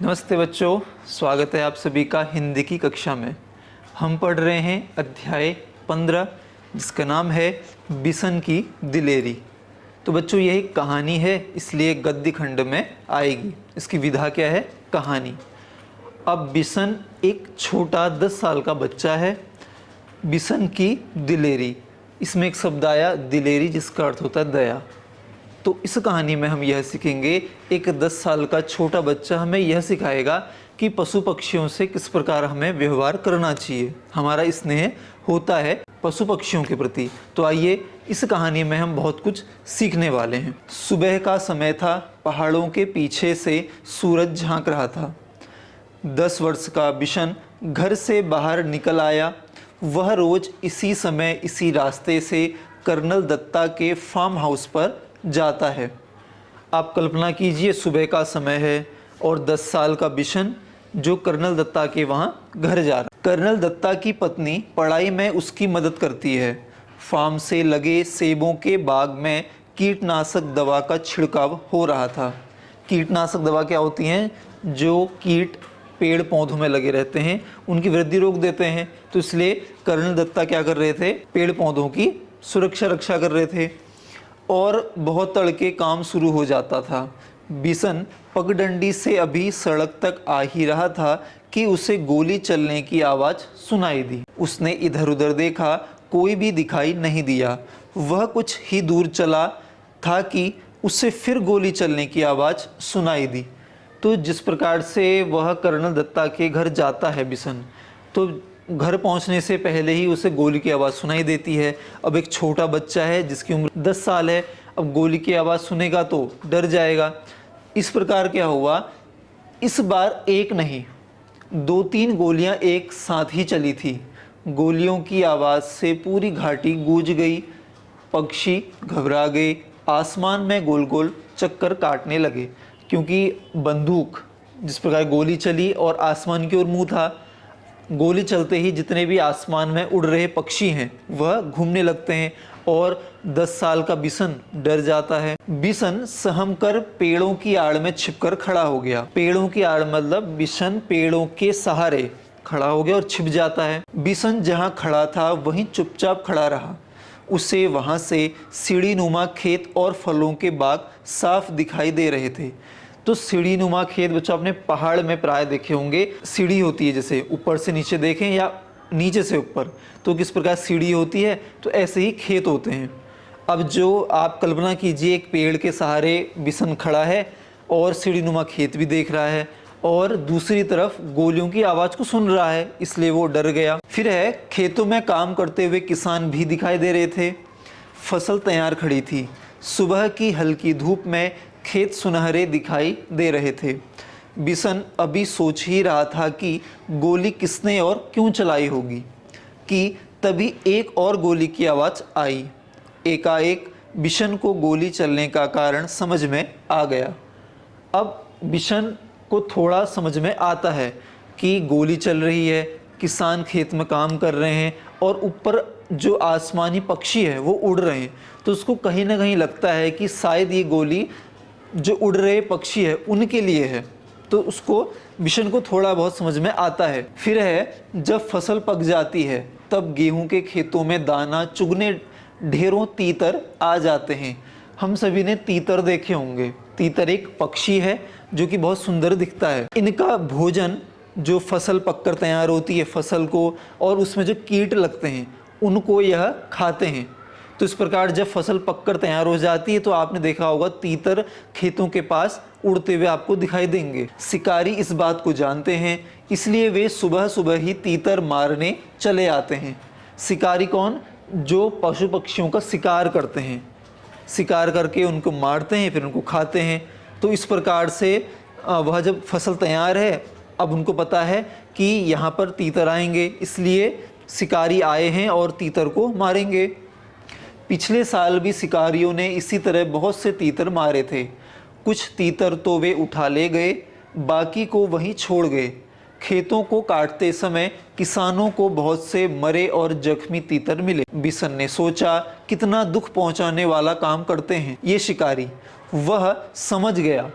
नमस्ते बच्चों, स्वागत है आप सभी का हिंदी की कक्षा में। हम पढ़ रहे हैं अध्याय 15 जिसका नाम है बिशन की दिलेरी। तो बच्चों यह एक कहानी है, इसलिए गद्य खंड में आएगी। इसकी विधा क्या है? कहानी। अब बिशन एक छोटा 10 साल का बच्चा है। बिशन की दिलेरी, इसमें एक शब्द आया दिलेरी जिसका अर्थ होता है दया। तो इस कहानी में हम यह सीखेंगे, एक 10 साल का छोटा बच्चा हमें यह सिखाएगा कि पशु पक्षियों से किस प्रकार हमें व्यवहार करना चाहिए। हमारा स्नेह होता है पशु पक्षियों के प्रति। तो आइए इस कहानी में हम बहुत कुछ सीखने वाले हैं। सुबह का समय था, पहाड़ों के पीछे से सूरज झांक रहा था। 10 वर्ष का बिशन घर से बाहर निकल आया। वह रोज इसी समय इसी रास्ते से कर्नल दत्ता के फार्म हाउस पर जाता है। आप कल्पना कीजिए, सुबह का समय है और 10 साल का बिशन जो कर्नल दत्ता के वहाँ घर जा रहा है। कर्नल दत्ता की पत्नी पढ़ाई में उसकी मदद करती है। फार्म से लगे सेबों के बाग में कीटनाशक दवा का छिड़काव हो रहा था। कीटनाशक दवा क्या होती हैं? जो कीट पेड़ पौधों में लगे रहते हैं उनकी वृद्धि रोक देते हैं। तो इसलिए कर्नल दत्ता क्या कर रहे थे? पेड़ पौधों की रक्षा कर रहे थे। और बहुत तड़के काम शुरू हो जाता था। बिशन पगडंडी से अभी सड़क तक आ ही रहा था कि उसे गोली चलने की आवाज़ सुनाई दी। उसने इधर उधर देखा, कोई भी दिखाई नहीं दिया। वह कुछ ही दूर चला था कि उसे फिर गोली चलने की आवाज़ सुनाई दी। तो जिस प्रकार से वह कर्नल दत्ता के घर जाता है बिशन, तो घर पहुंचने से पहले ही उसे गोली की आवाज़ सुनाई देती है। अब एक छोटा बच्चा है जिसकी उम्र 10 साल है, अब गोली की आवाज़ सुनेगा तो डर जाएगा। इस प्रकार क्या हुआ, इस बार एक नहीं 2-3 गोलियां एक साथ ही चली थी। गोलियों की आवाज़ से पूरी घाटी गूंज गई। पक्षी घबरा गए, आसमान में गोल गोल चक्कर काटने लगे, क्योंकि बंदूक जिस प्रकार गोली चली और आसमान की ओर मुँह था, गोली चलते ही जितने भी आसमान में उड़ रहे पक्षी हैं वह घूमने लगते हैं और 10 साल का बिशन डर जाता है। बिशन सहम कर पेड़ों की आड़ में छिपकर खड़ा हो गया। पेड़ों की आड़ मतलब बिशन पेड़ों के सहारे खड़ा हो गया और छिप जाता है। बिशन जहां खड़ा था वहीं चुपचाप खड़ा रहा। उसे वहां से सीढ़ी नुमा खेत और फलों के बाग साफ दिखाई दे रहे थे। तो सीढ़ी नुमा खेत बच्चों आपने पहाड़ में प्राय देखे होंगे, सीढ़ी होती है, जैसे ऊपर से नीचे देखें या नीचे से ऊपर, तो किस प्रकार सीढ़ी होती है, तो ऐसे ही खेत होते हैं। अब जो आप कल्पना कीजिए, एक पेड़ के सहारे बिशन खड़ा है और सीढ़ी नुमा खेत भी देख रहा है और दूसरी तरफ गोलियों की आवाज़ को सुन रहा है, इसलिए वो डर गया। फिर है, खेतों में काम करते हुए किसान भी दिखाई दे रहे थे। फसल तैयार खड़ी थी। सुबह की हल्की धूप में खेत सुनहरे दिखाई दे रहे थे। बिशन अभी सोच ही रहा था कि गोली किसने और क्यों चलाई होगी कि तभी एक और गोली की आवाज़ आई। एकाएक बिशन को गोली चलने का कारण समझ में आ गया। अब बिशन को थोड़ा समझ में आता है कि गोली चल रही है, किसान खेत में काम कर रहे हैं और ऊपर जो आसमानी पक्षी है वो उड़ रहे हैं। तो उसको कहीं ना कहीं लगता है कि शायद ये गोली जो उड़ रहे पक्षी है उनके लिए है। तो उसको बिशन को थोड़ा बहुत समझ में आता है। फिर है, जब फसल पक जाती है तब गेहूं के खेतों में दाना चुगने ढेरों तीतर आ जाते हैं। हम सभी ने तीतर देखे होंगे। तीतर एक पक्षी है जो कि बहुत सुंदर दिखता है। इनका भोजन, जो फसल पककर तैयार होती है फसल को, और उसमें जो कीट लगते हैं उनको यह खाते हैं। तो इस प्रकार जब फसल पककर तैयार हो जाती है तो आपने देखा होगा तीतर खेतों के पास उड़ते हुए आपको दिखाई देंगे। शिकारी इस बात को जानते हैं, इसलिए वे सुबह सुबह ही तीतर मारने चले आते हैं। शिकारी कौन? जो पशु पक्षियों का शिकार करते हैं, शिकार करके उनको मारते हैं फिर उनको खाते हैं। तो इस प्रकार से वह जब फसल तैयार है, अब उनको पता है कि यहाँ पर तीतर आएंगे, इसलिए शिकारी आए हैं और तीतर को मारेंगे। पिछले साल भी शिकारियों ने इसी तरह बहुत से तीतर मारे थे। कुछ तीतर तो वे उठा ले गए, बाकी को वहीं छोड़ गए। खेतों को काटते समय किसानों को बहुत से मरे और जख्मी तीतर मिले। बिशन ने सोचा, कितना दुख पहुंचाने वाला काम करते हैं ये शिकारी। वह समझ गया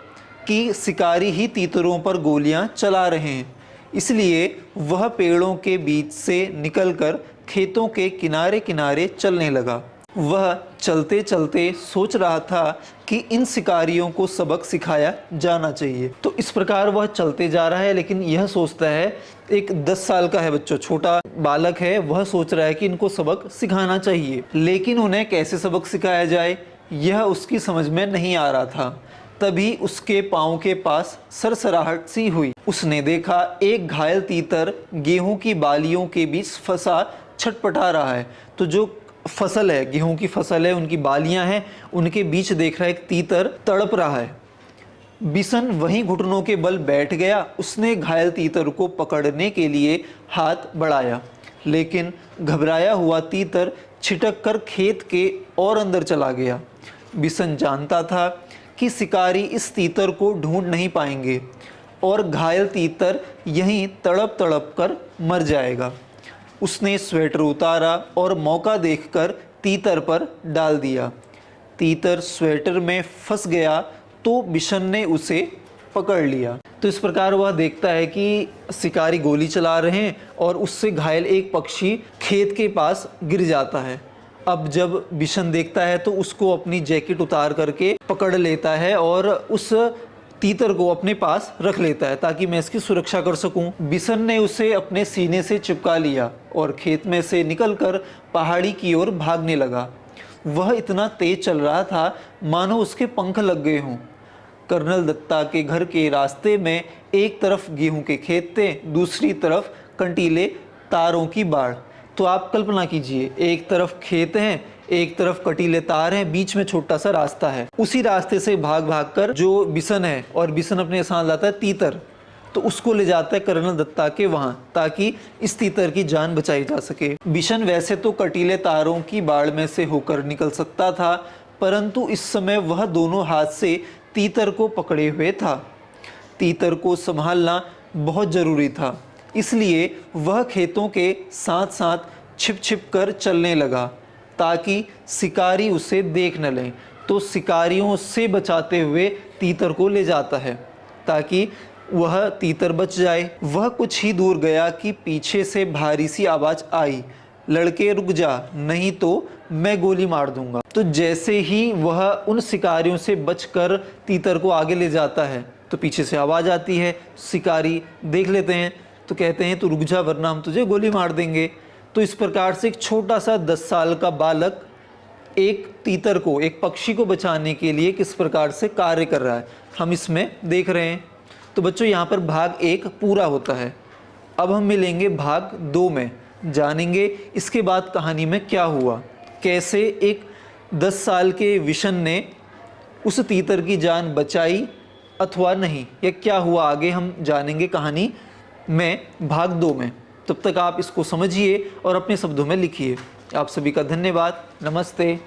कि शिकारी ही तीतरों पर गोलियां चला रहे हैं, इसलिए वह पेड़ों के बीच से निकलकर खेतों के किनारे किनारे चलने लगा। वह चलते चलते सोच रहा था कि इन शिकारियों को सबक सिखाया जाना चाहिए। तो इस प्रकार वह चलते जा रहा है, लेकिन यह सोचता है, एक 10 साल का है बच्चों, छोटा बालक है, वह सोच रहा है कि इनको सबक सिखाना चाहिए, लेकिन उन्हें कैसे सबक सिखाया जाए यह उसकी समझ में नहीं आ रहा था। तभी उसके पाँव के पास सरसराहट सी हुई। उसने देखा एक घायल तीतर गेहूं की बालियों के बीच फंसा छटपटा रहा है। तो जो फसल है, गेहूं की फसल है, उनकी बालियां हैं, उनके बीच देख रहा है एक तीतर तड़प रहा है। बिशन वहीं घुटनों के बल बैठ गया। उसने घायल तीतर को पकड़ने के लिए हाथ बढ़ाया, लेकिन घबराया हुआ तीतर छिटक कर खेत के और अंदर चला गया। बिशन जानता था कि शिकारी इस तीतर को ढूंढ नहीं पाएंगे और घायल तीतर यहीं तड़प तड़प कर मर जाएगा। उसने स्वेटर उतारा और मौका देखकर तीतर पर डाल दिया। तीतर स्वेटर में फंस गया तो बिशन ने उसे पकड़ लिया। तो इस प्रकार वह देखता है कि शिकारी गोली चला रहे हैं और उससे घायल एक पक्षी खेत के पास गिर जाता है। अब जब बिशन देखता है तो उसको अपनी जैकेट उतार करके पकड़ लेता है और उस तीतर को अपने पास रख लेता है ताकि मैं इसकी सुरक्षा कर सकूं। बिशन ने उसे अपने सीने से चिपका लिया और खेत में से निकलकर पहाड़ी की ओर भागने लगा। वह इतना तेज चल रहा था मानो उसके पंख लग गए हों। कर्नल दत्ता के घर के रास्ते में एक तरफ गेहूं के खेत थे, दूसरी तरफ कंटीले तारों की बाड़। तो आप कल्पना कीजिए, एक तरफ खेत हैं, एक तरफ कटीले तार हैं, बीच में छोटा सा रास्ता है। उसी रास्ते से भाग भाग कर जो बिशन है, और बिशन अपने साथ लाता है तीतर, तो उसको ले जाता है कर्नल दत्ता के वहां ताकि इस तीतर की जान बचाई जा सके। बिशन वैसे तो कटीले तारों की बाड़ में से होकर निकल सकता था, परंतु इस समय वह दोनों हाथ से तीतर को पकड़े हुए था। तीतर को संभालना बहुत जरूरी था, इसलिए वह खेतों के साथ साथ छिप छिप कर चलने लगा ताकि शिकारी उसे देख न लें। तो शिकारियों से बचाते हुए तीतर को ले जाता है ताकि वह तीतर बच जाए। वह कुछ ही दूर गया कि पीछे से भारी सी आवाज़ आई, लड़के रुक जा, नहीं तो मैं गोली मार दूंगा। तो जैसे ही वह उन शिकारियों से बचकर तीतर को आगे ले जाता है तो पीछे से आवाज़ आती है। शिकारी देख लेते हैं तो कहते हैं तू रुक जा वरना हम तुझे गोली मार देंगे। तो इस प्रकार से एक छोटा सा 10 साल का बालक एक तीतर को, एक पक्षी को बचाने के लिए किस प्रकार से कार्य कर रहा है, हम इसमें देख रहे हैं। तो बच्चों यहाँ पर भाग 1 पूरा होता है। अब हम मिलेंगे भाग 2 में, जानेंगे इसके बाद कहानी में क्या हुआ, कैसे एक 10 साल के विशन ने उस तीतर की जान बचाई अथवा नहीं, या क्या हुआ आगे हम जानेंगे कहानी में भाग 2 में। तब तक आप इसको समझिए और अपने शब्दों में लिखिए। आप सभी का धन्यवाद। नमस्ते।